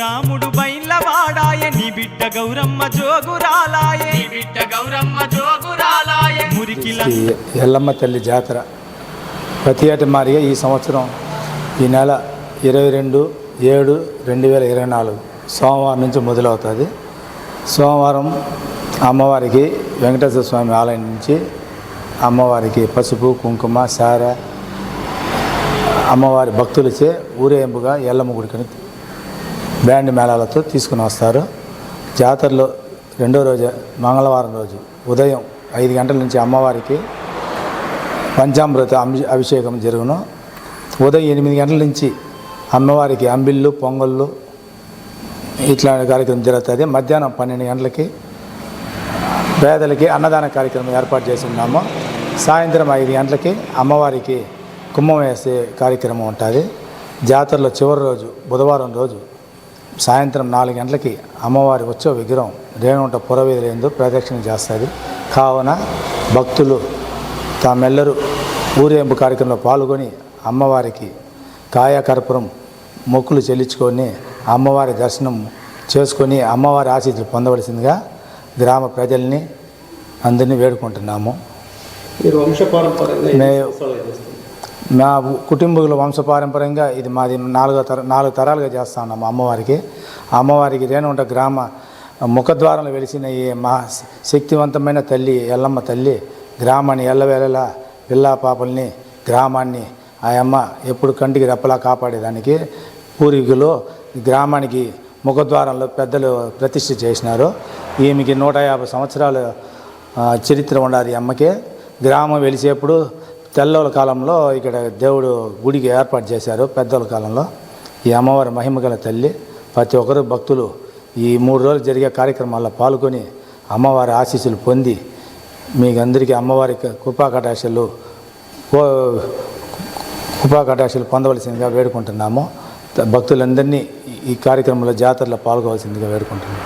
రాముడు బైలవాడాయ నీ బిడ్డ గౌరమ్మ జోగురాలాయ నీ బిడ్డ గౌరమ్మ జోగురాలాయ మురికిల ఎల్లమ్మ తల్లి జాతర ప్రతి ఏట మారిగా ఈ సంవత్సరం ఈ నెల 22/7/2024 సోమవారం నుంచి మొదలవుతుంది. సోమవారం అమ్మవారికి వెంకటేశ్వర స్వామి ఆలయం నుంచి అమ్మవారికి పసుపు కుంకుమ సార అమ్మవారి భక్తులచే ఊరేగింపుగా ఎల్లమ్మ గుడికి బ్యాండ్ మేళాలతో తీసుకుని వస్తారు. జాతరలో రెండో రోజు మంగళవారం రోజు ఉదయం 5 గంటల నుంచి అమ్మవారికి పంచామృత అభిషేకం జరుగును. ఉదయం 8 గంటల నుంచి అమ్మవారికి అంబిళ్ళు పొంగళ్ళు ఇట్లాంటి కార్యక్రమం జరుగుతుంది. మధ్యాహ్నం 12 గంటలకి పేదలకి అన్నదాన కార్యక్రమం ఏర్పాటు చేసి ఉన్నాము. సాయంత్రం 5 గంటలకి అమ్మవారికి కుంభం వేసే కార్యక్రమం ఉంటుంది. జాతరలో చివరి రోజు బుధవారం రోజు సాయంత్రం 4 గంటలకి అమ్మవారి ఉత్సవ విగ్రహం రేణుగుంట పురవీధుల యందు ప్రదక్షిణ చేస్తుంది. కావున భక్తులు తామెల్లరూ ఊరేగింపు కార్యక్రమంలో పాల్గొని అమ్మవారికి కాయకర్పూరం మొక్కులు చెల్లించుకొని అమ్మవారి దర్శనం చేసుకొని అమ్మవారి ఆశీస్సులు పొందవలసిందిగా గ్రామ ప్రజల్ని అందరినీ వేడుకుంటున్నాము. మా కుటుంబీకుల వంశపారంపర్యంగా ఇది మాది 4 తరాలుగా చేస్తా ఉన్నాము. అమ్మవారికి రేణుగుంట గ్రామ ముఖద్వారంలో వెలిసిన ఈ మహా శక్తివంతమైన తల్లి ఎల్లమ్మ తల్లి గ్రామాన్ని ఎల్లవేళలా పిల్లా పాపల్ని గ్రామాన్ని ఆ అమ్మ ఎప్పుడు కంటికి రెప్పలా కాపాడేదానికి పూర్వీకులు గ్రామానికి ముఖద్వారంలో పెద్దలు ప్రతిష్ఠ చేసినారు. ఈమెకి 150 సంవత్సరాల చరిత్ర ఉండాలి. అమ్మకే గ్రామం వెలిసేప్పుడు తెల్లల కాలంలో ఇక్కడ దేవుడు గుడికి ఏర్పాటు చేశారు. పెద్దల కాలంలో ఈ అమ్మవారి మహిమగల తల్లి ప్రతి ఒక్కరు భక్తులు ఈ 3 రోజులు జరిగే కార్యక్రమాల్లో పాల్గొని అమ్మవారి ఆశీస్సులు పొంది మీకు అందరికీ అమ్మవారి కృపా కటాక్షలు పొందవలసిందిగా వేడుకుంటున్నాము. భక్తులందరినీ ఈ కార్యక్రమంలో జాతరలో పాల్గొవలసిందిగా వేడుకుంటున్నాము.